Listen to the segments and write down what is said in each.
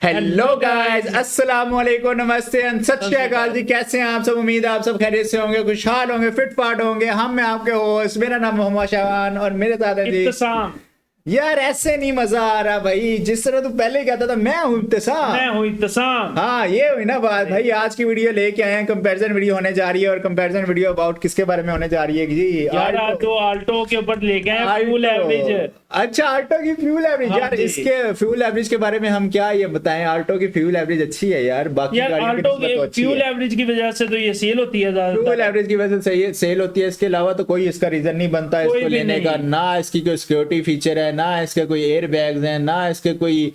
Hello guys, अस्सलाम वालेकुम, नमस्ते, सत श्री अकाल जी। कैसे हैं आप सब? उम्मीद है आप सब खैरियत से होंगे, खुशहाल होंगे, फिट फाट होंगे। हम मैं आपके होस्ट, मेरा नाम मोहम्मद शाबान और मेरे साथ है जी इब्तिसाम। यार ऐसे नहीं मजा आ रहा भाई, जिस तरह तू पहले कहता था मैं हूं इब्तिसाम। मैं हूँ इब्तिसाम। हाँ, ये हुई ना बात भाई। आज की वीडियो लेके आए हैं, कंपैरिजन वीडियो होने जा रही है। और कंपैरिजन वीडियो अबाउट किसके बारे में होने जा रही है जी? यार आज तो आल्टो के ऊपर लेके आए फ्यूल एवरेज। अच्छा, आल्टो की फ्यूल एवरेज। हाँ यार जी। इसके फ्यूल एवरेज के बारे में हम क्या ये बताएं? आल्टो की फ्यूल एवरेज अच्छी है यार, बाकी यार गाड़ियों की आल्टो निस्बत के तो अच्छी फ्यूल है। एवरेज की वजह से तो ये सेल होती है फ्यूल ज्यादातर। एवरेज की वजह से सेल होती है, इसके अलावा तो कोई इसका रीजन नहीं बनता है कोई इसको भी लेने नहीं। का। ना इसकी कोई सिक्योरिटी फीचर है, ना इसके कोई एयर बैग्स हैं, ना इसके कोई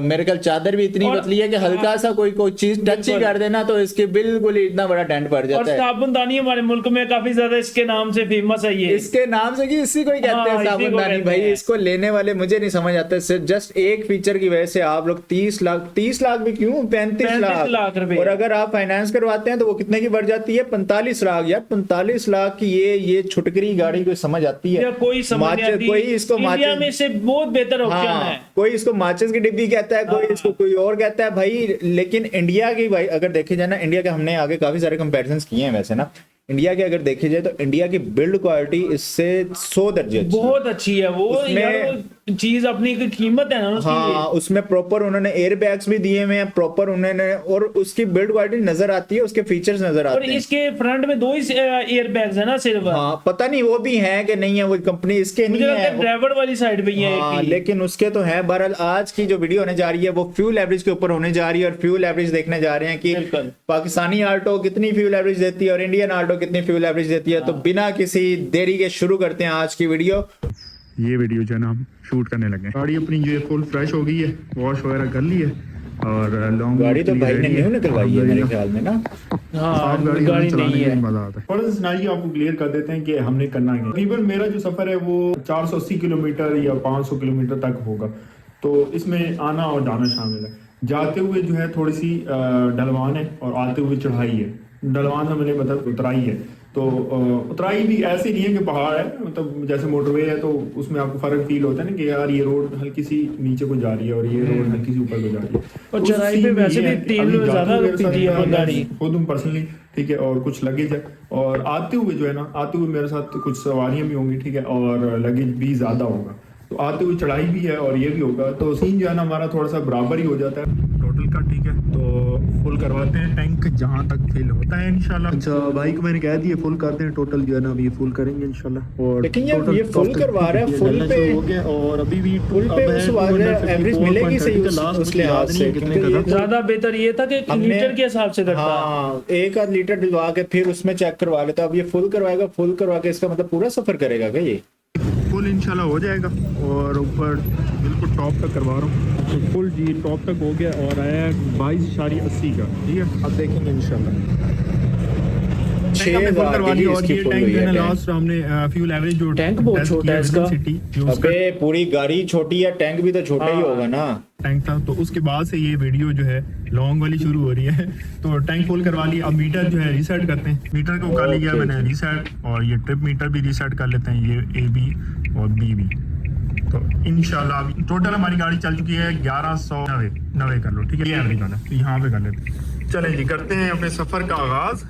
मेरे ख्याल चादर भी इतनी और- पतली है कि हल्का सा कोई चीज टच ही बिल्कुल। कर देना तो इसके बिल्कुल ही इतना बड़ा डेंट पड़ और जाता है। साबुनदानी हमारे मुल्क में काफी ज्यादा इसके नाम से फेमस है ये। इसके नाम से कि इसी को ही कहते हाँ, हैं इसी को साबुनदानी कहते भाई। हैं। इसको लेने वाले मुझे नहीं समझ आता, सिर्फ जस्ट एक फीचर की वजह से आप लोग 30 लाख भी क्यों, 35 35 लाख रुपए। और अगर आप फाइनेंस करवाते हैं तो वो कितने की बढ़ जाती है? 45 लाख। यार 45 लाख की ये छुटकरी गाड़ी को समझ आती है? या कोई समझ नहीं माचिस- आती। कोई इसको इंडिया माचिस- में से बहुत बेहतर ऑप्शन हाँ, है। कोई इसको माचिस की डिब्बी कहता है, कोई हाँ। इसको कोई और कहता है भाई। लेकिन इंडिया की भाई अगर देखे जाए ना, इंडिया के हमने आगे काफी सारे कंपैरिजन किए हैं वैसे ना। इंडिया के अगर देखे जाए तो इंडिया की बिल्ड क्वालिटी इससे 100 दर्जे अच्छी है। बहुत अच्छी है वो। उसमें- यार वो चीज अपनी की कीमत है ना उसकी। हाँ, उसमें प्रॉपर उन्होंने एयर बैग्स भी दिए हुए हैं प्रॉपर उन्होंने, और उसकी बिल्ड क्वालिटी नजर आती है, उसके फीचर्स नजर और आते हैं। इसके फ्रंट में 2 ही एयर बैग्स है ना सिर्फ। हाँ, पता नहीं वो भी है कि नहीं है, वो कंपनी इसके मुझे नहीं लगता है है। ड्राइवर वाली साइड पे ही है हाँ, एक ही। लेकिन उसके तो है। बहरहाल आज की जो वीडियो होने जा रही है वो फ्यूल एवरेज के ऊपर होने जा रही है, और फ्यूल एवरेज देखने जा रहे हैं कि बिल्कुल। पाकिस्तानी आल्टो कितनी फ्यूल एवरेज देती है और इंडियन आल्टो कितनी फ्यूल एवरेज देती है। तो बिना किसी देरी के शुरू करते हैं आज की वीडियो। ये वीडियो जो है ना हम शूट करने लगे। गाड़ी अपनी जो है फुल फ्रेश हो गई है, वॉश वगैरह कर ली है और लॉन्ग गाड़ी तो भाई ने न्यू निकलवाई है मेरे ख्याल में ना। हाँ साफ गाड़ी गाड़ी चलाने नहीं में है। मजा आता है। थोड़ा सा सिनेरियो आपको क्लियर कर देते हैं कि हमने करना है। तकरीबन मेरा जो सफर है वो 480 किलोमीटर या 500 किलोमीटर तक होगा। तो इसमें आना और जाना शामिल है। जाते हुए जो है थोड़ी सी ढलवान है और आते हुए चढ़ाई है। ढलवान से मैंने मतलब उतराई है, तो उतराई भी ऐसी नहीं है कि पहाड़ है, मतलब जैसे मोटरवे है तो उसमें आपको फर्क फील होता है ना कि यार ये रोड हल्की सी नीचे को जा रही है और ये रोड हल्की सी ऊपर को जा रही है। और तो चढ़ाई उस पे scene में वैसे ये भी है कि तेल अभी जाते ज्यादा हुए मेरे साथ पीती है मैं गाड़ी। खुद हूँ पर्सनली, ठीक है, और कुछ लगेज है। और आते हुए जो है ना, आते हुए मेरे साथ कुछ सवारियां भी होंगी, ठीक है, और लगेज भी ज्यादा होगा। तो आते हुए चढ़ाई भी है और ये भी होगा, तो सीन जो है ना हमारा थोड़ा सा बराबर ही हो जाता है टोटल का, ठीक है। तो फुल करवाते हैं टैंक जहाँ तक फिल होता है इंशाल्लाह। अच्छा भाई को मैंने कह दिया फुल करते हैं, टोटल जो है ना अभी फुल करेंगे इंशाल्लाह। और लेकिन यार total ये full profit करवा रहा है, ये full डलना पे- शुरू हो गया और अभी भी फुल पे अब है उस वाले 254.30 एवरेज मिलेगी सही उस लास्ट लिहाज से, कितने क्योंकि का ये था। ज्यादा बेहतर ये था कि हमने- लीटर के हिसाब से करता। हाँ, एक आध लीटर डलवा के फिर उसमें चेक करवा लेता। अब ये फुल करवाएगा, फुल करवा के इसका मतलब पूरा सफर करेगा क्या ये? फुल इंशाल्लाह हो जाएगा और ऊपर बिल्कुल टॉप तक करवा रहा हूँ। तो फुल जी टॉप तक हो गया और आया 22.80 का, ठीक है। अब देखेंगे इंशाल्लाह। टैंक हमने फुल करवा लिया और ये टैंक जो है ना लास्ट हमने फ्यूल एवरेज जो टैंक बहुत टेस्ट छोटा किया है इसका। सिटी जो उसका अबे पूरी गाड़ी छोटी है, टैंक भी तो छोटा ही हाँ। होगा ना। टैंक था। तो उसके बाद से ये वीडियो जो है लॉन्ग वाली शुरू हो रही है। तो टैंक फुल करवा लिया, अब मीटर जो है रीसेट करते हैं। मीटर को कर लिया मैंने रीसेट, और ये ट्रिप मीटर भी रीसेट कर लेते हैं, ये AB और BB। तो इंशाल्लाह अभी टोटल हमारी गाड़ी चल चुकी है 1190 कर लो, ठीक है, ये एवरेज वाला, तो यहाँ पे कर लेते हैं। चलें जी, करते हैं अपने सफ़र का आगाज़।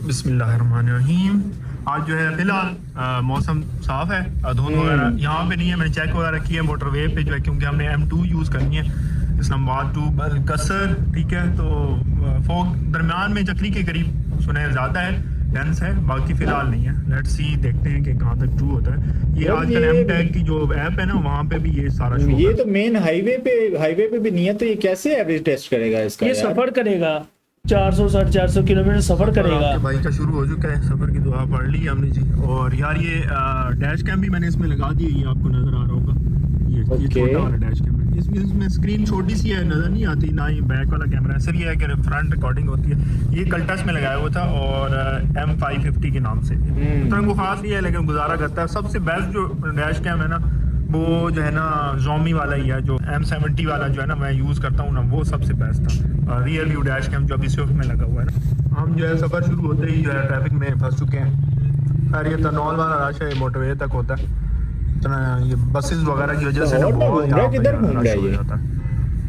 बिस्मिल्लाहिर्रहमानिर्रहीम। आज जो है फिलहाल मौसम साफ है, धुंध वगैरह यहाँ पे नहीं है। मैंने चेक वगैरह किया मोटरवे पे जो है, क्योंकि हमने M2 यूज़ करनी है, इस्लामाबाद टू कसर, ठीक है। तो फोग दरमियान में चक्री के करीब सुने ज़्यादा है, डेंस है, बाकी फिलहाल नहीं है। लेट्स सी, देखते हैं कि कहाँ तक ट्रू होता है। ये और आजकल ये- M-Tag की जो ऐप है ना, वहाँ पे भी ये सारा शो ये करता तो मेन हाईवे पे भी नहीं है, तो ये कैसे एवरेज टेस्ट करेगा इसका ये यार? सफर करेगा 400-450 किलोमीटर सफर है। करेगा। आपके भाई का शुरू हो चुका है, सफर की दुआ पढ़ ली हमने जी। और यार ये डैश कैम भी मैंने इसमें लगा दी है, ये आपको नजर आ रहा होगा। ये Okay. छोटा वाला डैश कैम है, इसमें स्क्रीन छोटी सी है, नजर नहीं आती, ना ये बैक वाला कैमरा है। सिर्फ ये है कि फ्रंट रिकॉर्डिंग होती है। ये कल्टस में लगाया हुआ था और M550 के नाम से, तो वो खास नहीं है लेकिन गुजारा करता है। सबसे बेस्ट जो डैश कैम है ना वो जो है ना Xiaomi वाला ही है, जो M70 वाला जो है ना मैं यूज़ करता हूँ ना, वो सबसे बेस्ट था। रियर व्यू डैश कैम जो अभी स्विफ्ट में लगा हुआ है ना। हम जो है सफ़र शुरू होते ही जो है ट्रैफिक में फंस चुके हैं। खैर ये तनौल वाला रश है, मोटरवे तक होता है, इतना ये बसेस वगैरह की वजह से ना लाहौर में बहुत घूम रहा है, यहाँ पे किधर घूम रश रहा है हो ये? जाता है।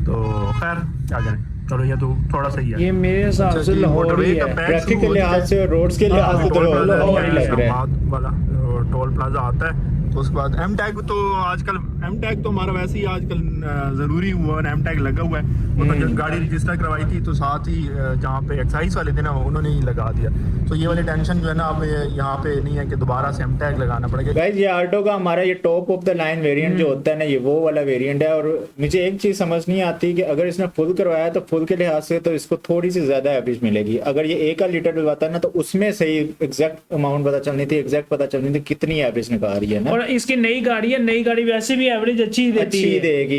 तो खैर क्या करें, चलो ये तो थोड़ा सही है। ये मेरे हिसाब अच्छा से जी, लाहौर मोटरवे ही का है। बैक ट्रैफिक शुरू के हो लिहाज से और रोड्स के लिहाज से तो टोल प्लाजा लाहौर ही लग रहा है। इस्लामाबाद वाला टोल प्लाजा आता है। तो उसके बाद एम टैग तो आजकल एम टैग तो हमारा वैसे ही आजकल ज़रूरी हुआ है, एम टैग लगा हुआ है। वो तो जब गाड़ी रजिस्टर करवाई थी तो साथ ही जहाँ पे एक्साइज वाले थे ना उन्होंने ही लगा दिया। तो ये वाली टेंशन जो है ना अब यहाँ पे नहीं है कि दोबारा से एम टैग लगाना पड़ेगा। गाइस ये आल्टो का हमारा ये top of the line variant जो होता है ना, ये वो वाला वेरिएंट है। और मुझे एक चीज समझ नहीं आती कि अगर इसने फुल करवाया तो फुल के लिहाज से तो इसको थोड़ी सी ज्यादा एवरेज मिलेगी। अगर ये 1 लीटर डलवाता है ना तो उसमें सही एग्जैक्ट अमाउंट पता चलनी थी, एग्जैक्ट पता चलनी थी कितनी एवरेज निकाल रही है ना। और इसकी नई गाड़ी है, नई गाड़ी वैसे भी एवरेज अच्छी देती अच्छी है। देगी,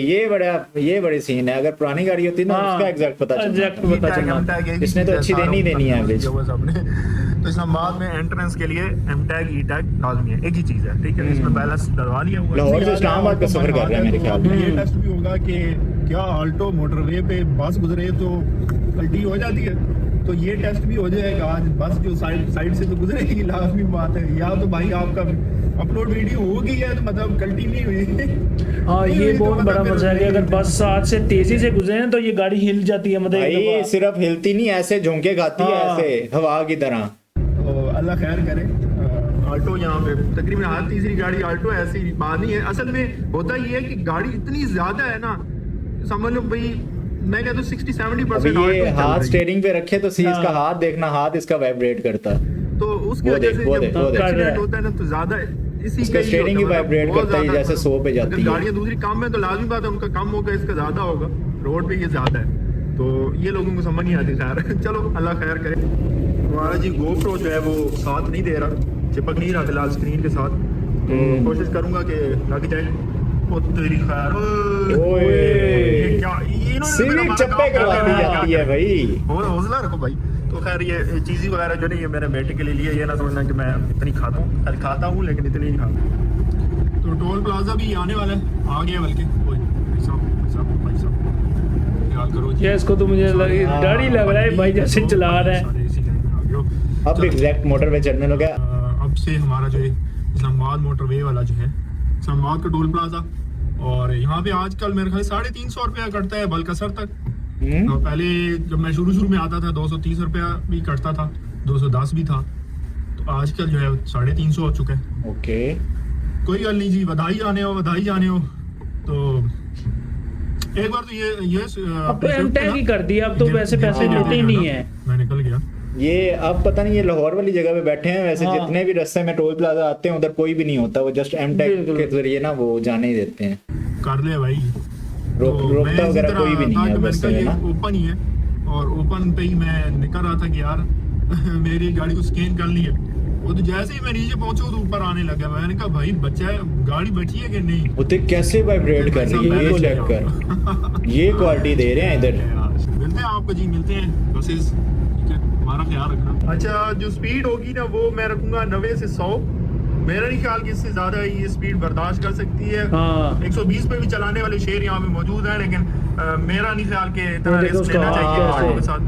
ये बड़ी सीन है। अगर पुरानी गाड़ी होती ना हाँ, उसका एग्जैक्ट पता एग्जैक्ट चलता। पता चलना। इसने तो अच्छी देनी देनी है एवरेज। तो इस्लामाबाद में एंट्रेंस के लिए एम टैग ई टैग लाजमी है, एक ही चीज है, ठीक है। इसमें बैलेंस डलवा लिया हुआ है। लाहौर से इस्लामाबाद का सफर कर रहा है मेरे ख्याल में। ये टेस्ट भी होगा कि क्या आल्टो मोटरवे पे बस गुजरे तो पलटी हो जाती है, तो ये टेस्ट भी हो जाएगा आज। बस जो साइड से तो गुजरेगी, लाजमी बात है। या तो भाई आपका अपलोड वीडियो हो गई है तो मतलब गलती नहीं हुई। हाँ, ये बहुत बड़ा मसला है कि अगर बस साथ से तेजी से गुजरे तो ये गाड़ी हिल जाती है। मतलब एक भाई दफा। सिर्फ हिलती नहीं, ऐसे झोंके खाती है हाँ। ऐसे हवा की तरह। तो अल्लाह खैर करे। आल्टो यहाँ पे तकरीबन हर तीसरी गाड़ी आल्टो है, ऐसी बात नहीं है। असल में होता ये है कि गाड़ी इतनी ज्यादा है ना, समझ लो भाई मैं कहता हूँ 60-70% अभी ये आल्टो हाथ स्टेयरिंग पे रखे तो सीज हाँ। का हाथ देखना, हाथ इसका वाइब्रेट करता। तो उसकी वो वजह देख, से वो जब देख, वो देख। एक्सीडेंट होता है ना तो ज्यादा इसी इसका का ही स्टीयरिंग ही होता है, मतलब वाइब्रेट बहुत करता है ज्यादा। जैसे 100 पे जाती अगर है। गाड़ियाँ दूसरी कम है तो लाजमी बात है उनका कम होगा, इसका ज्यादा होगा। रोड पे ये ज्यादा है तो ये लोगों को समझ नहीं आती। खैर चलो अल्लाह खैर करे। हमारा जी GoPro जो है वो साथ नहीं दे रहा, चिपक नहीं रहा फिलहाल स्क्रीन के साथ। तो कोशिश करूंगा कि लग जाए। ओ तेरी खैर, ओए। ये क्या इन्होंने तो सिविक हमारा चप्पे काम करवा दी कर दिया। जाती है भाई। हौसला रखो भाई। तो खैर ये चीज़ी वगैरह जो नहीं है मेरे बेटे के लिए लिए, ये ना समझना कि मैं इतनी खाता हूँ, खैर खाता हूँ लेकिन इतनी नहीं खाता। तो टोल प्लाजा भी आने वाला है, आ गया बल्कि। भाई साहब ख्याल करो जी। ये इसको तो मुझे डर ही लग रहा है भाई जैसे चला रहा है। अब एग्जैक्ट मोटर पे चढ़ने लगा। अब से हमारा जो है इस्लामाबाद मोटरवे वाला जो है इस्लामाबाद का टोल प्लाजा, और यहाँ पे आजकल मेरे ख्याल 350 रुपया कटता है बलकसर तक। तो पहले जब मैं शुरू में आता था 230 रुपया भी कटता था, 210 भी था। तो आजकल जो है 350 हो चुका है। ओके, कोई गल नहीं जी, बधाई जाने हो। तो एक बार तो ये अब तो एम टैग ही कर दिया, अब तो वैसे पैसे लेते ही नहीं है। मैं निकल गया। ये अब पता नहीं ये लाहौर वाली जगह पे बैठे हैं। वैसे हाँ। जितने भी रास्ते में टोल प्लाजा आते हैं उधर कोई भी नहीं होता, वो जस्ट एम टैग बिल्कुल। के जरिए ना वो जाने ही देते हैं। कर ले भाई। रोकता वगैरह कोई भी नहीं है बस है ना। ओपन ही है, और ओपन पे ही मैं निकल रहा था कि यार मेरी गाड़ी को स्कैन कर लिया। वो तो जैसे ही मैं नीचे पहुंचा तो ऊपर आने लगा। मैंने कहा भाई बच्चा गाड़ी बची है कि नहीं। वो देख कैसे वाइब्रेट कर रही है, ये चेक कर। ये क्वालिटी दे रहे हैं इधर। मिलते हैं आपको जी, मिलते हैं बसेस, ठीक है, हमारा ख्याल रखना। अच्छा, जो स्पीड होगी ना वो मैं रखूंगा 90 से 100। मेरा नहीं ख्याल कि इससे ज्यादा ये स्पीड बर्दाश्त कर सकती है। हाँ। 120 पे भी चलाने वाले शेर यहाँ पे मौजूद हैं, लेकिन मेरा नहीं ख्याल कि इतना देखो रिस्क उसका लेना चाहिए हाँ, ऑल्टो के साथ।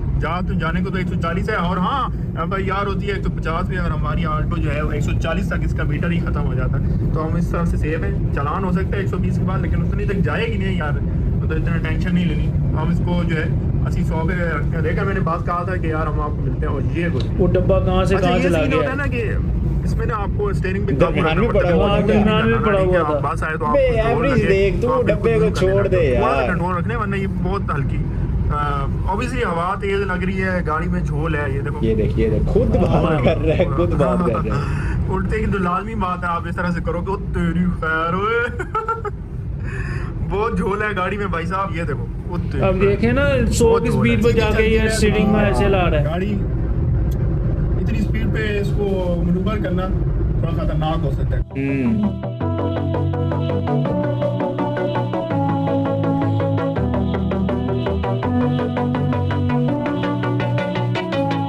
तो जाने को तो 140 है, और हाँ FIR होती है 150 पे, और हमारी आल्टो जो है 140 तक इसका मीटर ही खत्म हो जाता है। तो हम इस तरह से सेफ है। चालान हो सकता है 120 के बाद, लेकिन उतनी तक जाएगी नहीं यार, तो इतना टेंशन नहीं लेनी। हम इसको जो है 80-100 पे रखते हैं। देखा मैंने बात कहा था कि यार हम आपको मिलते हैं, और ये कुछ वो डब्बा कहाँ से कहाँ चला होता है गया। ना कि इसमें ना आपको स्टीयरिंग पे दरमियान में पड़ा हुआ था। दरमियान में पड़ा हुआ था। बस आए तो बे, एवरेज देख, तू डब्बे को छोड़ दे यार। कंट्रोल रखने, वरना ये बहुत हल्की। ऑब्वियसली हवा तेज लग रही है, गाड़ी में झोल है। ये देखो, ये देख खुद बात कर रहा है, खुद बात कर रहा है। उल्टे की तो लाजमी बात है, आप इस तरह से करोगे। तेरी खैर ओए बहुत झोल है गाड़ी में भाई साहब। ये देखो अब देखे ना 100 की स्पीड पर जाके ये स्टीयरिंग में ऐसे ला रहा है। गाड़ी इतनी स्पीड पे इसको मैन्यूवर करना थोड़ा खतरनाक हो सकता है।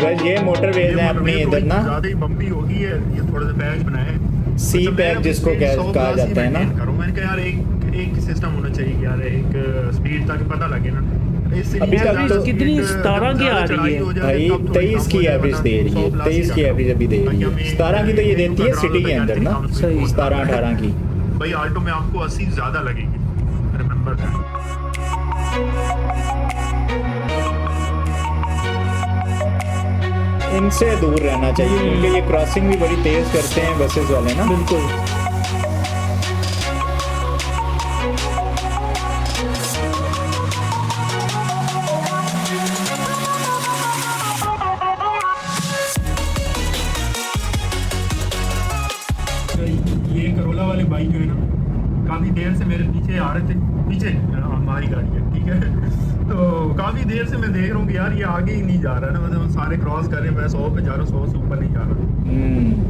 बस ये मोटरवेज है अपनी इधर ना, ज्यादा ही बम्पी होगी है, ये थोड़ा सा पैच बनाए हैं। सी अच्छा, पैक मैं जिसको अपनी speed 100 कहा plus ही जाता है ना। maintain करूं। मैंने कहा यार एक सिस्टम होना चाहिए यार, एक स्पीड ताकि पता लगे ना। इससे अभी नहीं तक है, तो जब कितनी जब 17 की आ ज़्यादा रही है। चढ़ाई हो जाए, भाई तब थोड़ी 23 कम की हो जाए, एवरेज वरना दे रही है, 100 plus 23 की ही एवरेज अभी दे रही ताकि है। हमें 17 की तो ये देती है सिटी के अंदर ना, सही। 17-18 की। भाई आल्टो में आपको 80 ज्यादा लगेगी, रिमेंबर दैट। इनसे दूर रहना चाहिए क्योंकि ये क्रॉसिंग भी बड़ी तेज करते हैं बसेस वाले ना। बिल्कुल। ये करोला वाले बाइक जो है ना काफ़ी देर से मेरे पीछे आ रहे थे, पीछे हमारी गाड़ी है ठीक है। तो काफ़ी देर से मैं देख रहा हूँ कि यार ये आगे ही नहीं जा रहा है ना, मतलब सारे क्रॉस कर रहे हैं, मैं 100 पे जा रहा हूँ, 100 से ऊपर नहीं जा रहा।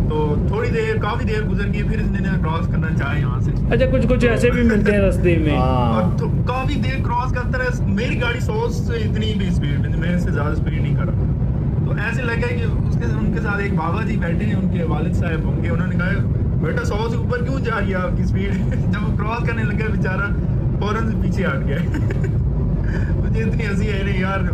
तो थोड़ी देर काफ़ी देर गुजर गई, फिर इसने क्रॉस करना चाहे यहाँ से। अच्छा कुछ कुछ ऐसे भी मिलते हैं रास्ते में। और तो काफ़ी देर क्रॉस करता रहे, मेरी गाड़ी 100 से इतनी भी स्पीड में, मैं इससे ज़्यादा स्पीड नहीं कर रहा। तो ऐसे लगा कि उनके साथ एक बाबा जी बैठे हैं, उनके वालिद साहब होंगे, उन्होंने कहा बेटा 100 से ऊपर क्यों जा रही है आपकी स्पीड। जब वो क्रॉस करने लगा बेचारा फौरन से पीछे हट गया। मुझे इतनी हंसी आई रही यार,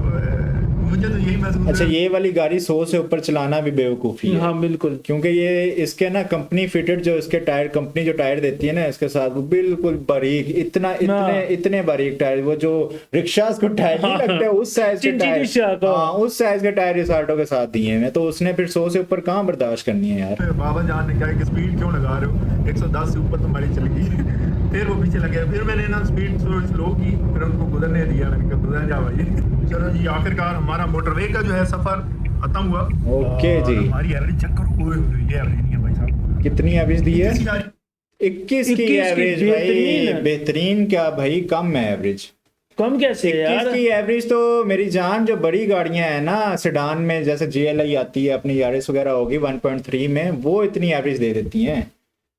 मुझे तो यही महसूस। अच्छा ये वाली गाड़ी 100 से ऊपर चलाना भी बेवकूफ़ी है। हाँ बिल्कुल, क्योंकि ये इसके ना कंपनी फिटेड जो इसके टायर, कंपनी जो टायर देती है ना इसके साथ, वो बिल्कुल बारीक, इतने बारीक टायर, वो जो रिक्शास को टायर नहीं लगते उस साइज के टायर, हाँ उस साइज के टायर इस ऑटो के साथ दिए हैं। तो उसने फिर 100 से ऊपर कहाँ बर्दाश्त करनी है यार। बाबा जान ने कहा कि स्पीड क्यों लगा रहे हो, 110 से ऊपर तुम्हारी चल गई। फिर वो पीछे लग गया, फिर मैंने ना स्पीड स्लो की, फिर उनको गुजरने दिया, मैंने कहा गुजर जा भाई। चलो जी आखिरकार हमारा मोटरवे का जो है सफर खत्म हुआ। ओके जी, हमारी एवरेज चेक करो, ये एवरेज नहीं है भाई साहब। कितनी एवरेज दी है? 21 की 21 की एवरेज भाई, बेहतरीन है। बेहतरीन क्या भाई, कम है एवरेज। कम कैसे है 21 यार? की एवरेज तो मेरी जान, जो बड़ी गाड़ियां हैं ना सेडान में, जैसे JLI आती है अपनी, यारिस वगैरह होगी 1.3 में, वो इतनी एवरेज दे देती हैं।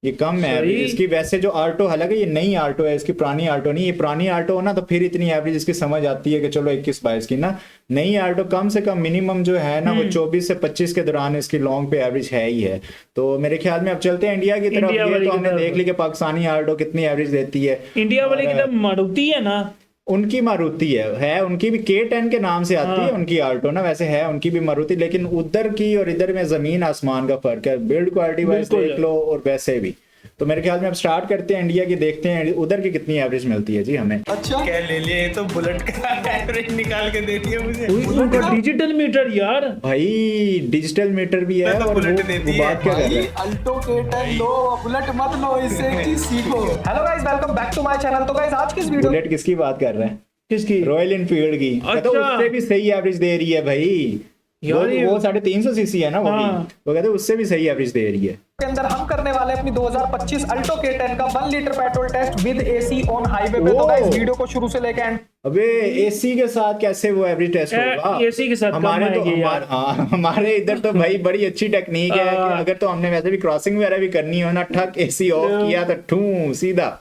ये कम है एवरेज इसकी। वैसे जो आल्टो, हालांकि ये नई आल्टो है, इसकी पुरानी आल्टो नहीं, ये पुरानी आल्टो हो ना तो फिर इतनी एवरेज इसकी समझ आती है कि चलो 21-22 की ना। नई आल्टो कम से कम मिनिमम जो है ना वो 24 से 25 के दौरान इसकी लॉन्ग पे एवरेज है ही है। तो मेरे ख्याल में अब चलते हैं इंडिया की तरफ। इंडिया ये वाली तो की हमने तरफ। देख ली कि पाकिस्तानी आल्टो कितनी एवरेज देती है। इंडिया वाले की तरफ मारुति है ना, उनकी मारुति है उनकी भी K10 के नाम से आती है उनकी आल्टो ना, वैसे है उनकी भी मारुति, लेकिन उधर की और इधर में जमीन आसमान का फर्क है, बिल्ड क्वालिटी वाइज देख लो और वैसे भी। तो मेरे ख्याल में अब स्टार्ट करते हैं इंडिया की, देखते हैं उधर की कितनी एवरेज मिलती है जी हमें। अच्छा क्या ले लिए, ये तो बुलेट का एवरेज निकाल के दे दिया मुझे। उनका डिजिटल मीटर यार भाई डिजिटल मीटर भी है, मैं तो और बुलेट वो देती है बात क्या कर रहा है। अल्टो K10 लो, बुलेट मत लो, इससे एक चीज सीखो। Hello guys, welcome back to my channel. तो गाइस आज की इस वीडियो बुलेट किसकी बात कर रहे हैं? किसकी? रॉयल एनफील्ड की। कहते अच्छा। उससे भी सही एवरेज दे रही है भाई, यार ये- वो 350 सीसी है ना वो भी, हाँ। वो कहते उससे भी सही एवरेज दे रही है। के अंदर हम करने वाले हैं अपनी 2025 अल्टो K10 का 1 litre petrol test with AC on highway पे। तो गाइस वीडियो को शुरू से लेकर एंड अबे एसी के साथ कैसे वो एवरेज टेस्ट होगा? AC के साथ हमारे कम तो आएगी यार। हमारे इधर तो भाई बड़ी अच्छी टेक्निक है कि अगर तो हमने वैसे भी क्रॉसिंग वगैरह भी करनी हो ना, ठक AC ऑफ किया तो ठू सीधा।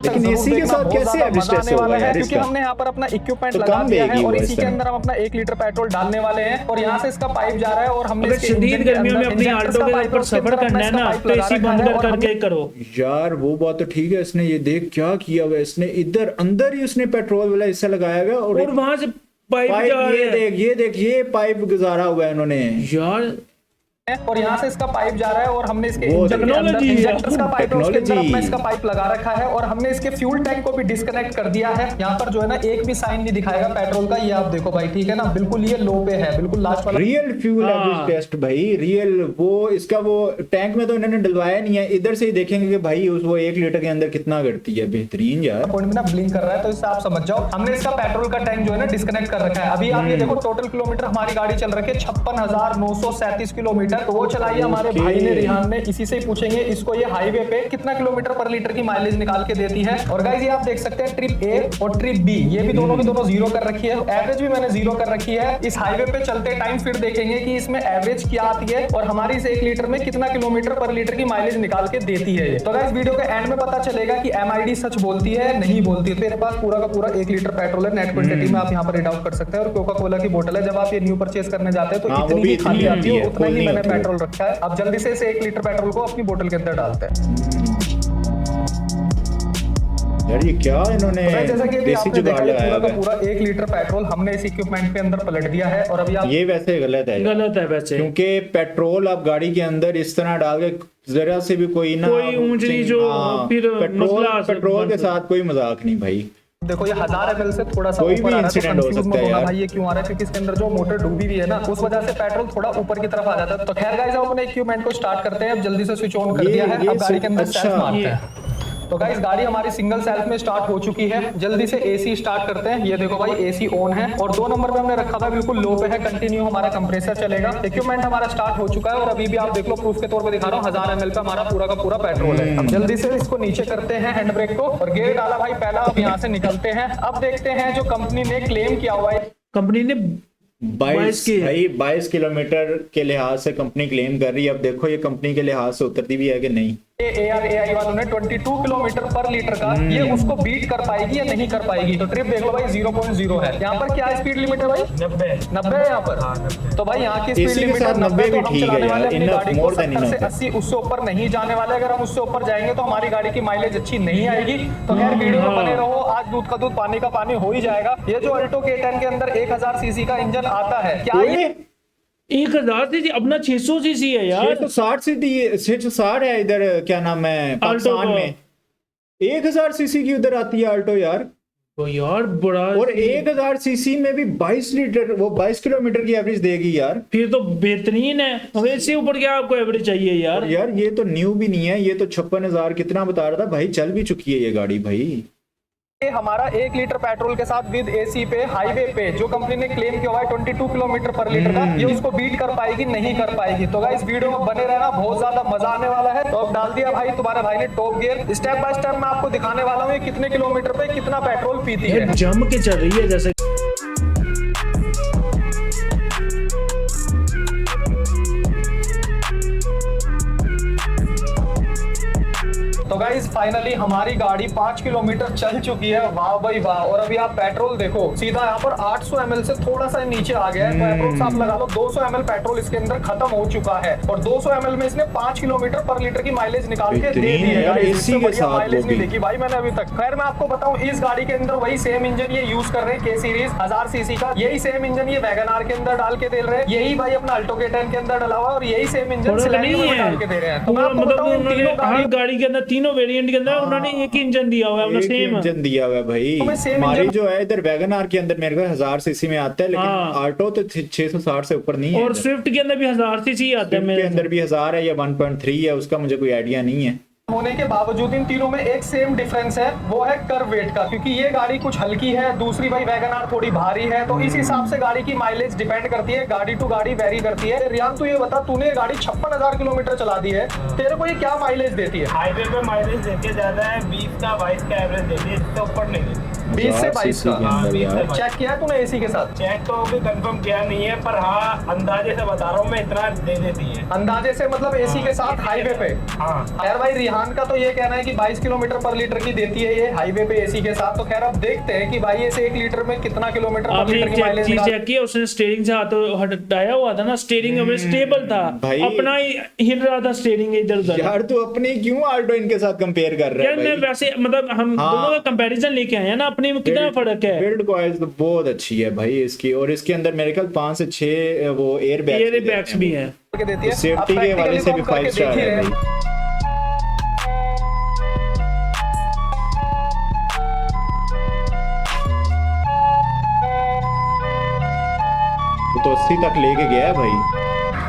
लेकिन जरूर एसी के देखना, साथ बहुत कैसे ज्यादा एवरेज मजा टेस्ट आने होगा वाला है, यार क्योंकि इसका? हमने यहाँ पर अपना इक्विपमेंट तो लगा कम दिया है देगी और वो इसी इस के टाइम। अंदर हम अपना 1 लीटर पेट्रोल डालने वाले हैं। और यहाँ से इसका पाइप जा रहा है और हमने अगर इसके शदीद इंजन के गर्मियों में अंदर अपनी इंजेक्टर्स आल्टो का के पाइप ऊपर है, उसके सफर अंदर करना है इसका ना पाइप तो लगा AC रखा बंद है कर और करके हमने- करो यार वो बात तो ठीक है, इसने ये देख क्या किया हुआ है, इसने इधर अंदर ही उसने पेट्रोल वाला हिस्सा लगाया हुआ है और और वहां से पाइप पाइप जा रहा है ये देख ये पाइप गुजारा हुआ है इन्होंने। यार। और यहाँ से इसका पाइप जा रहा है और हमने इसके वो इंजन के अंदर technology है। इंजेक्टर्स का पाइप है, उसके अंदर Technology। अपना इसका पाइप लगा रखा है और हमने इसके फ्यूल टैंक को भी डिस्कनेक्ट कर दिया है। यहाँ पर जो है ना एक भी साइन नहीं दिखाएगा पेट्रोल का, ये आप देखो भाई, ठीक है ना, बिल्कुल ये लो पे है, बिल्कुल लास्ट वाला। रियल फ्यूल हाँ। एवरेज टेस्ट भाई, रियल वो इसका वो टैंक में तो इन्होंने डलवाया नहीं है, इधर से ही देखेंगे कि भाई उस वो 1 लीटर के अंदर कितना करती है। बेहतरीन यार। पॉइंट में ना ब्लिंक कर रहा है, तो इससे आप समझ जाओ हमने इसका पेट्रोल का टैंक जो है ना डिस्कनेक्ट कर रखा है। अभी आप ये देखो टोटल किलोमीटर हमारी गाड़ी चल रही है 56,937 किलोमीटर। तो वो चलाइए हमारे Okay। भाई ने, रिहान ने। इसी से ही पूछेंगे इसको ये हाईवे पे कितना किलोमीटर पर लीटर की माइलेज निकाल के देती है। और गाइस ये आप देख सकते हैं ट्रिप A और ट्रिप B, ये भी दोनों जीरो कर रखी है, एवरेज भी मैंने जीरो कर रखी है। इस हाईवे पे चलते टाइम फिर देखेंगे कि इसमें एवरेज क्या आती है और हमारी इस 1 लीटर में कितना किलोमीटर पर लीटर की माइलेज निकाल के देती है ये। तो गाइस वीडियो के एंड में पता चलेगा कि MID सच बोलती है नहीं बोलती है। तो मेरे पास पूरा का पूरा 1 लीटर पेट्रोल है, नेट क्वांटिटी में आप यहाँ पर रीड आउट कर सकते हैं। और कोका कोला की बोतल है, जब आप ये न्यू परचेज करने जाते हैं तो हाँ, वो इतनी भी ही इतनी खाली आती होती है, है, उतना ही फुल नहीं मैंने होती है। पेट्रोल रखा है। अब जल्दी से इस 1 लीटर पेट्रोल को अपनी बोतल के अंदर डालते हैं। यार ये क्या इन्होंने तो जैसा कि अभी देसी आपने देखा जुगाड़ ये लगाया पूरा हुआ का पूरा 1 लीटर पेट्रोल हमने इस इक्विपमेंट के अंदर पलट दिया है। और अभी आप है। ये वैसे गलत है यार। गलत है वैसे, क्योंकि पेट्रोल आप गाड़ी के अंदर इस तरह डाल के जरा से भी कोई ना कोई ऊंच नीच हो, फिर मसला पेट्रोल के बन सकता साथ कोई मजाक नहीं भाई। देखो ये 1000 ml से थोड़ा सा कोई ऊपर भी आ रहा है, तो इंसिडेंट हो confuse सकता मत है होना यार। भाई ये क्यों आ रहा है, क्योंकि इसके अंदर जो मोटर डूबी हुई है ना, उस वजह से पेट्रोल थोड़ा ऊपर की तरफ आ जाता है। तो खैर गाइस, अब अपने इक्विपमेंट को स्टार्ट करते हैं। अब जल्दी से स्विच ऑन कर ये- दिया है, ये अब गाड़ी के अंदर अच्छा, सेल्फ मारते ये- हैं। तो गाइस गाड़ी हमारी सिंगल सेल्फ में स्टार्ट हो चुकी है। जल्दी से एसी स्टार्ट करते हैं। ये देखो भाई एसी ऑन है और 2 नंबर पे हमने रखा था बिल्कुल लो पे है, कंटिन्यू हमारा कंप्रेसर चलेगा। इक्विपमेंट हमारा स्टार्ट हो चुका है और अभी भी आप देख लो, प्रूफ के तौर पे दिखा रहा हूँ, 1000 ml का हमारा पूरा का पूरा पेट्रोल है। अब जल्दी से इसको नीचे करते हैं हैंड ब्रेक को और गियर डाला भाई पहला। अब यहाँ से निकलते हैं। अब देखते हैं जो कंपनी ने क्लेम किया हुआ है। कंपनी ने 22 के- भाई 22 किलोमीटर के लिहाज से कंपनी क्लेम कर रही है। अब देखो ये कंपनी के लिहाज से उतरती भी है कि नहीं। ARAI वालों ने 22 किलोमीटर पर लीटर का, ये उसको बीट कर पाएगी या नहीं कर पाएगी। तो ट्रिप देख लो भाई 0.0 है। यहाँ पर क्या स्पीड लिमिट है भाई? 90 है यहाँ पर। तो भाई यहाँ की स्पीड इसी के लिमिट साथ 90 90 तो भी हम ठीक है चलाने यार, वाले अपनी enough, गाड़ी को more than 70 से enough। 80 उससे ऊपर नहीं जाने वाले। अगर हम उससे ऊपर जाएंगे तो हमारी गाड़ी की माइलेज अच्छी नहीं आएगी। तो खैर वीडियो में बने रहो, आज दूध का दूध पानी का पानी हो ही जाएगा। ये जो अल्टो K10 के अंदर 1000 सीसी का इंजन आता है, क्या ये 1000 सीसी, अपना 600 सीसी है यार। 660 660 है इधर, क्या नाम है पाकिस्तान का। में। 1000 सीसी की उधर आती है आल्टो यार। तो यार बड़ा, और 1000 सीसी में भी 22 लीटर, वो 22 किलोमीटर की एवरेज देगी यार। फिर तो बेहतरीन है। अब इससे ऊपर क्या आपको एवरेज चाहिए यार? और यार ये तो न्यू भी नहीं है, ये तो 56,000 कितना बता रहा था भाई, चल भी चुकी है ये गाड़ी भाई। ये हमारा 1 लीटर पेट्रोल के साथ विद एसी पे हाईवे पे जो कंपनी ने क्लेम किया हुआ है 22 किलोमीटर पर लीटर का, ये उसको बीट कर पाएगी नहीं कर पाएगी। तो गाइस वीडियो में बने रहना, बहुत ज्यादा मजा आने वाला है। तो अब डाल दिया भाई तुम्हारे भाई ने top gear. Step by step मैं आपको दिखाने वाला हूँ ये कितने किलोमीटर पे कितना पेट्रोल पीती है। जम के चल रही है जैसे। तो गाइस फाइनली हमारी गाड़ी 5 किलोमीटर चल चुकी है। वाह भाई वाह। और अभी आप पेट्रोल देखो, सीधा यहाँ पर 800 ml से थोड़ा सा नीचे आ गया है। तो अप्रोक्स आप लगा लो 200 ml पेट्रोल इसके अंदर खत्म हो चुका है और 200 ml में इसने 5 किलोमीटर पर लीटर की माइलेज निकाल के दे दी बेहतरीन है। यार, गाइस, AC इससे के बढ़िया साथ माइलेज वो नहीं भी। देखी भाई मैंने अभी तक। खैर मैं आपको बताऊं, इस गाड़ी के अंदर वही सेम इंजन ये यूज कर रहे हैं, K सीरीज 1000 सीसी का। यही सेम इंजन ये वैगनआर के अंदर डाल के दे रहे हैं, यही भाई अपना अल्टो K10 के अंदर डाला हुआ है और यही सेम इंजन फर्क सिलेंडर नहीं में है। डाल के दे रहे हैं। तो मैं पूरा आपको मतलब बताऊं इन उन्होंने तीनों हर गाड़ी गाड़ी के अंदर, तीनों वेरिएंट के अंदर उन्होंने एक ही इंजन दिया हुआ है अपना एक सेम। इंजन दिया हुआ है भाई। तुम्हें same हमारी इंजन- जो है इधर वैगनआर के अंदर मेरे को 1000 सीसी में आता है, लेकिन हाँ। आल्टो तो 660 से ऊपर नहीं है। और इधर। स्विफ्ट के अंदर भी 1000 सीसी आता है स्विफ्ट के मेरे अंदर भी 1000 है या 1.3 है, उसका मुझे कोई आइडिया नहीं है। होने के बावजूद इन तीनों में एक सेम डिफरेंस है, वो है कर्व वेट का। क्योंकि ये गाड़ी कुछ हल्की है, दूसरी भाई वैगनआर थोड़ी भारी है। तो इस हिसाब से गाड़ी की माइलेज डिपेंड करती है, गाड़ी टू गाड़ी वेरी करती है। रियान तू ये बता, तूने गाड़ी 56,000 किलोमीटर चला दी है, तेरे को ये क्या माइलेज देती है? हाईवे पे माइलेज देती है ज्यादा है, 20 का 22 का एवरेज देती है, इससे ऊपर नहीं देती। 20 से 22 सीसी के का। अंदर 20 से यार। 22। चेक किया है तूने एसी के साथ? चेक तो अभी कंफर्म किया नहीं है, पर हाँ अंदाजे से बता रहा हूँ मैं, इतना दे देती है। अंदाजे से मतलब एसी के साथ हाईवे पे। हाँ यार भाई रिहान का तो ये कहना है कि 22 किलोमीटर पर लीटर की देती है ये हाईवे पे एसी के साथ। तो खैर अब देखते हैं कि भाई इसे 1 लीटर में कितना किलोमीटर पर आपने लीटर एक की माइलेज चीज निकाल। चेक किया, उसने स्टीयरिंग से हाथ हटाया हुआ था ना, स्टीयरिंग हमें स्टेबल था भाई। अपना ही हिल रहा था स्टीयरिंग इधर उधर। यार तू अपनी क्यों आल्टो इनके साथ कंपेयर कर रहा यार है मैं भाई? वैसे मतलब हम हाँ। दोनों का कंपैरिजन लेके आए हैं ना, अपने में कितना फर्क है। बिल्ड क्वालिटी तो बहुत अच्छी है भाई इसकी, और इसके अंदर मेरे ख्याल 5 से 6 वो एयर बैग्स भी हैं। के देती है। सेफ्टी अब के हवाले से भी practically 5 स्टार देख ही है रहे हैं। भाई। वो तो 80 तक लेके गया है भाई।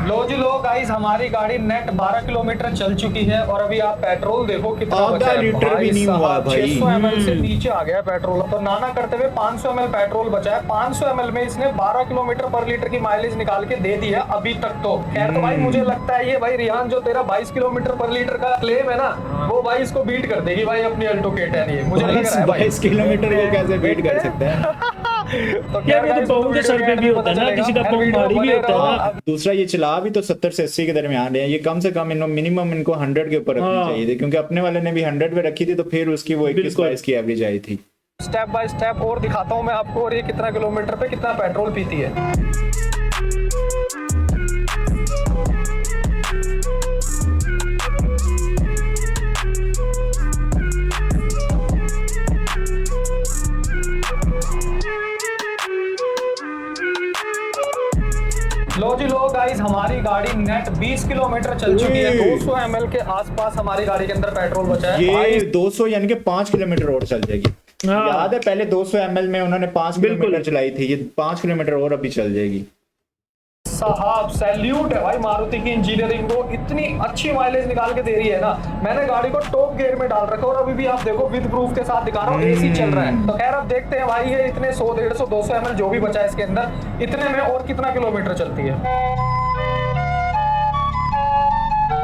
लो जी लो गाइस, हमारी गाड़ी नेट 12 किलोमीटर चल चुकी है और अभी आप पेट्रोल देखो कितना आधा बचा है। लीटर भाई भी नहीं हुआ साहब, भाई। 600 ml से नीचे आ गया पेट्रोल। तो नाना करते हुए 500 ml पेट्रोल बचा है। 500 ml में इसने 12 किलोमीटर पर लीटर की माइलेज निकाल के दे दी है अभी तक। तो खैर तो भाई मुझे लगता है ये भाई रिहान जो तेरा 22 किलोमीटर पर लीटर का क्लेम है ना, वो भाई इसको बीट कर देगी भाई अपनी अल्टो K10। ये मुझे लग रहा है भाई। 22 किलोमीटर को कैसे बीट कर सकते हैं? तो यार ये तो बहू के सर पे भी होता है ना, किसी का कम भारी भी होता है ना। दूसरा ये चला भी तो 70 से 80 के दरमियान है, ये कम से कम मिनिमम इनको 100 के ऊपर रखनी हाँ। चाहिए थी, क्योंकि अपने वाले ने भी 100 पे रखी थी, तो फिर उसकी वो 21-22 की एवरेज आई थी। स्टेप बाय स्टेप और दिखाता हूँ मैं आपको, और ये कितना किलोमीटर पे कितना पेट्रोल पीती है। लो जी लो गाइस, हमारी गाड़ी नेट 20 किलोमीटर चल चुकी है। 200 ml के आसपास हमारी गाड़ी के अंदर पेट्रोल बचा है। ये भाई 200 यानी कि 5 किलोमीटर और चल जाएगी। हाँ। याद है पहले 200 ml में उन्होंने 5 बिल्कुल। किलोमीटर चलाई थी, ये 5 किलोमीटर और अभी चल जाएगी। साहब सैल्यूट है भाई मारुति की इंजीनियरिंग को, इतनी अच्छी माइलेज निकाल के दे रही है ना। मैंने गाड़ी को टॉप गियर में डाल रखा है और अभी भी आप देखो विद प्रूफ के साथ दिखा रहा हूँ, एसी चल रहा है। तो खैर अब देखते हैं भाई ये इतने 100, 150, 200 ml जो भी बचा है इसके अंदर, इतने में और कितना किलोमीटर चलती है।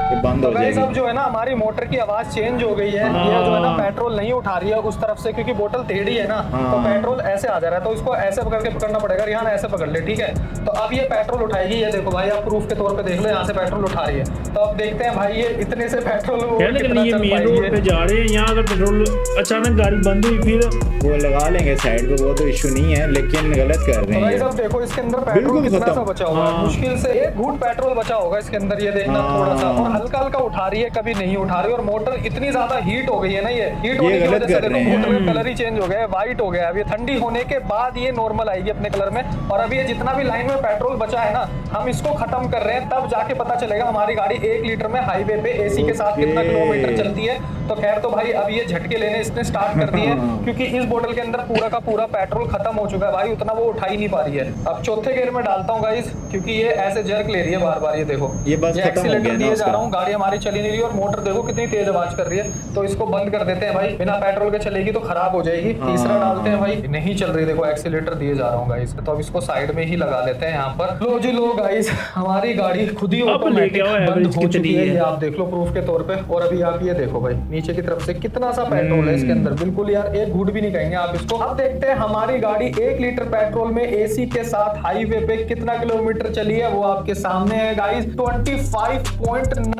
ये बंद तो हो गाइस अब जाएगी। जो है ना हमारी मोटर की आवाज चेंज हो गई है। ये जो है ना पेट्रोल नहीं उठा रही है उस तरफ से, क्योंकि बोतल टेढ़ी है ना, तो पेट्रोल ऐसे आ जा रहा है, तो इसको ऐसे पकड़ के पकड़ना पड़ेगा। रिहान ऐसे पकड़ ले, ठीक है। तो अब ये पेट्रोल उठाएगी, ये देखो भाई, आप प्रूफ के तौर पे देख लो, यहाँ से पेट्रोल उठा रही है। तो अब देखते हैं भाई ये इतने से पेट्रोल यार लेकिन ये मेन रोड पे जा रहे हैं, यहाँ अगर पेट्रोल अचानक गाड़ी बंद हुई फिर वो लगा लेंगे साइड पे, वो तो इशू नहीं है, लेकिन गलत कर रहे हैं भाई ये। सब देखो इसके अंदर पेट्रोल बिल्कुल कितना खत्म। सा बचा हुआ है, हाँ। मुश्किल से 1 घूंट पेट्रोल बचा होगा इसके अंदर, ये देखना थोड़ा सा। और हल्का हल्का उठा रही है, कभी नहीं उठा रही। और मोटर इतनी ज्यादा हीट हो गई है ना, ये हीट होने की गलत वजह से कर देखो रहे हैं। मोटर का कलर ही चेंज हो गया है, व्हाइट हो गया है। अब ये ठंडी होने के बाद ये नॉर्मल आएगी अपने कलर में। और अभी ये जितना भी लाइन में पेट्रोल बचा है ना, हम इसको खत्म कर रहे हैं, तब जाके पता चलेगा हमारी गाड़ी 1 लीटर में हाईवे पे एसी के साथ कितना किलोमीटर चलती है। तो खैर तो भाई अब ये झटके लेने इसने स्टार्ट कर दिए, क्योंकि इस बोतल के अंदर पूरा का पूरा पेट्रोल खत्म हो चुका है भाई, उतना वो उठा ही नहीं पा रही है। अब चौथे गियर में डालता हूँ गाइस, क्योंकि ये ऐसे जर्क ले रही है बार बार। ये देखो ये बस खत्म हो एक्सीलेटर गया ना दिए जा उसका। रहा हूँ, गाड़ी हमारी चली नहीं रही और मोटर देखो कितनी तेज आवाज कर रही है। तो इसको बंद कर देते हैं भाई, बिना पेट्रोल के चलेगी तो खराब हो जाएगी। तीसरा डालते हैं भाई, नहीं चल रही, देखो एक्सीलेटर दिए जा रहा हूँ गाइस। तो अब इसको साइड में ही लगा लेते हैं यहाँ पर। लो जी लो गाइस, हमारी गाड़ी खुद ही अब ऑटोमेटिक लेके आओ, बंद एवरेज हो कितनी चुकी है, है। ये आप देख लो प्रूफ के तौर पे। और अभी आप ये देखो भाई नीचे की तरफ से कितना सा पेट्रोल है इसके अंदर, बिल्कुल यार 1 घूंट भी नहीं कहेंगे आप इसको। अब देखते हैं हमारी गाड़ी 1 लीटर पेट्रोल में एसी के साथ हाईवे पे कितना किलोमीटर चली है, वो आपके सामने है गाइस। 25.9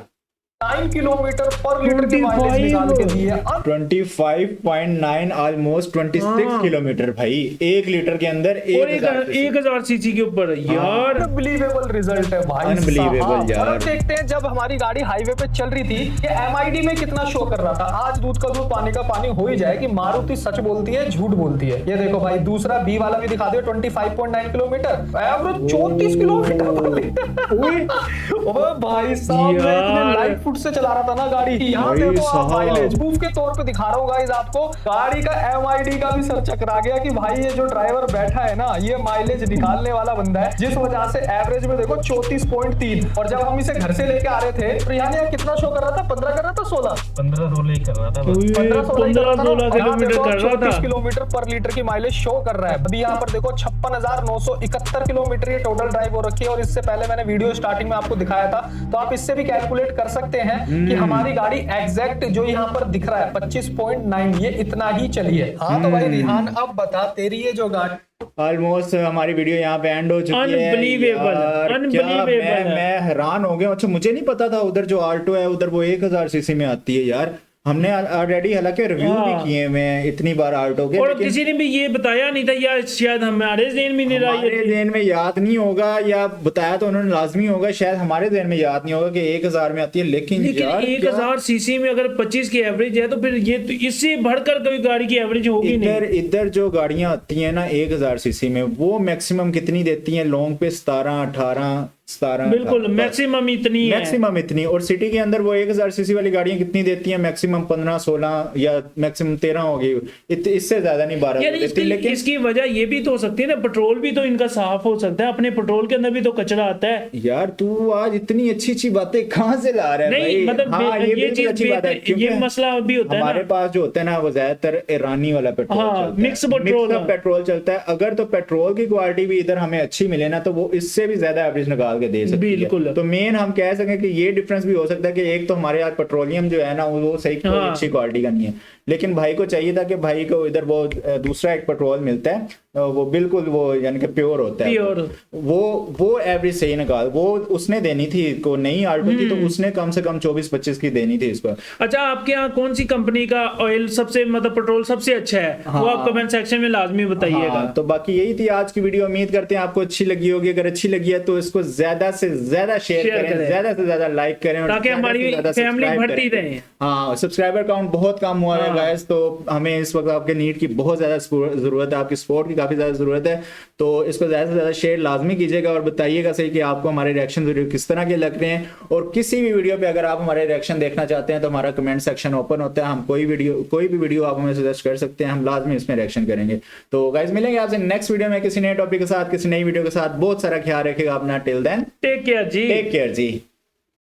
किलोमीटर पर लीटर की माइलेज निकाल के दी है। 25.9 ऑलमोस्ट 26 किलोमीटर भाई 1 लीटर के अंदर। और 1000 सीसी के ऊपर यार। अनबिलीवेबल रिजल्ट है भाई Unbelievable साहब। यार। और अब देखते हैं जब हमारी गाड़ी हाईवे पे चल रही थी, ये एमआईडी में कितना शो कर रहा था। आज दूध का दूध पानी का पानी हो ही जाए कि मारुति सच बोलती है झूठ बोलती है। ये देखो भाई दूसरा बी वाला भी दिखा दियो, 25.9 किलोमीटर, एवरेज 34 किलोमीटर पर लीटर। ओए भाई साहब, मैं इतने लाइट फुट से चला रहा था ना गाड़ी। यहाँ भाई देखो आप साहब। माइलेज प्रूफ के तौर पे दिखा रहा हूँ गाइस आपको। गाड़ी का एमआईडी का भी सर चकरा गया कि भाई ये जो ड्राइवर बैठा है ना, ये माइलेज निकालने वाला बंदा है, जिस वजह से एवरेज में देखो 34.3। और जब हम इसे घर से लेके आ रहे थे तो यहाँ कितना शो कर रहा था, 15 कर रहा था, 16 15-16 ही कर रहा था बस। 15-16 किलोमीटर कर रहा 34 था। किलोमीटर पर लीटर की माइलेज शो कर रहा है। अभी यहाँ पर देखो 56,971 किलोमीटर ये टोटल ड्राइव हो रखी है। और इससे पहले मैंने वीडियो स्टार्टिंग में आपको दिखाया था, तो आप इससे भी कैलकुलेट कर सकते हैं कि हमारी गाड़ी एग्जैक्ट जो यहाँ पर दिख रहा है 25.9, ये इतना ही चली है। हाँ तो भाई रिहान अब बता, तेरी ये जो गाड़ी ऑलमोस्ट हमारी वीडियो यहाँ पे एंड हो चुकी है। Unbelievable, यार, क्या unbelievable है। मैं हैरान हो गया। अच्छा मुझे नहीं पता था उधर जो आल्टो है उधर वो 1000 सीसी में आती है यार। हमने ऑलरेडी हालांकि रिव्यू भी हाँ। किए मैं इतनी बार आल्टो के, और लेकिन किसी ने भी ये बताया नहीं था, या शायद हमारे ज़हन में नहीं रहा हमारे ये। ज़हन में याद नहीं होगा, या बताया तो उन्होंने लाजमी होगा, शायद हमारे ज़हन में याद नहीं होगा कि 1000 में आती है। लेकिन यार 1000 सीसी में अगर 25 की एवरेज है तो फिर ये तो इससे बढ़कर कोई गाड़ी की एवरेज होगी इधर नहीं। इधर जो गाड़ियां आती हैं ना 1000 सीसी में, वो मैक्सिमम कितनी देती हैं लॉन्ग पे? 17 बिल्कुल मैक्सिमम इतनी है। मैक्सिमम इतनी। और सिटी के अंदर वो 1000 सीसी वाली गाड़ियां कितनी देती हैं? मैक्सिमम 15-16 या मैक्सिमम 13 होगी, इससे ज्यादा नहीं 12 यानी देती। लेकिन इसकी वजह ये भी तो हो सकती है ना, पेट्रोल भी तो इनका साफ हो सकता है, अपने पेट्रोल के अंदर भी तो कचरा आता है। यार तू आज इतनी अच्छी अच्छी बातें कहाँ से ला रहा है नहीं भाई? मतलब हाँ, ये बिल्कुल चीज अच्छी बात है, क्योंकि ये मसला भी होता है हमारे ना। पास जो होता है ना वो ज्यादातर ईरानी वाला पेट्रोल हाँ, चलता है। मिक्स पेट्रोल मिक्स है। पेट्रोल चलता है। अगर तो पेट्रोल की क्वालिटी भी इधर हमें अच्छी मिले ना, तो वो इससे भी ज्यादा एवरेज निकाल के दे सकती है। बिल्कुल। तो मेन हम कह सकें कि ये डिफरेंस भी हो सकता है कि एक तो हमारे यहाँ पेट्रोलियम जो है ना वो सही हाँ। अच्छी क्वालिटी का नहीं है, लेकिन भाई को चाहिए था कि भाई को इधर वो दूसरा एक पेट्रोल मिलता है, वो बिल्कुल वो यानी कि प्योर होता है। प्योर। वो एवरेज सही निकाल, वो उसने देनी थी को नई आल्टो थी, तो उसने कम से कम 24-25 की देनी थी इसको। अच्छा आपके यहाँ कौन सी कंपनी का ऑयल सबसे मतलब पेट्रोल सबसे अच्छा है? वो आप कमेंट सेक्शन में लाजमी बताइएगा। हाँ, तो बाकी यही थी आज की वीडियो। उम्मीद करते हैं आपको अच्छी लगी होगी। अगर अच्छी लगी है तो इसको ज्यादा से ज्यादा शेयर Share करें, करें। ज्यादा से ज्यादा लाइक करें और ताकि ज्यादा से हमारी ज्यादा फैमिली subscribe बढ़ती करें। रहे। हाँ, सब्सक्राइबर काउंट बहुत कम हुआ है हाँ। गाइस, तो हमें इस वक्त आपके नीड की बहुत ज्यादा जरूरत है, आपकी सपोर्ट की काफी ज्यादा जरूरत है। तो इसको ज्यादा से ज्यादा शेयर लाजमी कीजिएगा और बताइएगा सही कि आपको हमारे रिएक्शन वीडियो किस तरह के लग रहे हैं। और किसी भी वीडियो पे अगर आप हमारे रिएक्शन देखना चाहते हैं तो हमारा कमेंट सेक्शन ओपन होता है, हम कोई भी वीडियो आप हमें सजेस्ट कर सकते हैं, हम लाजमी इसमें रिएक्शन करेंगे। तो गाइस मिलेंगे आपसे नेक्स्ट वीडियो में किसी नए टॉपिक के साथ, किसी नई वीडियो के साथ। बहुत सारा ख्याल रखिएगा अपना। टिल देन टेक केयर जी। टेक केयर जी।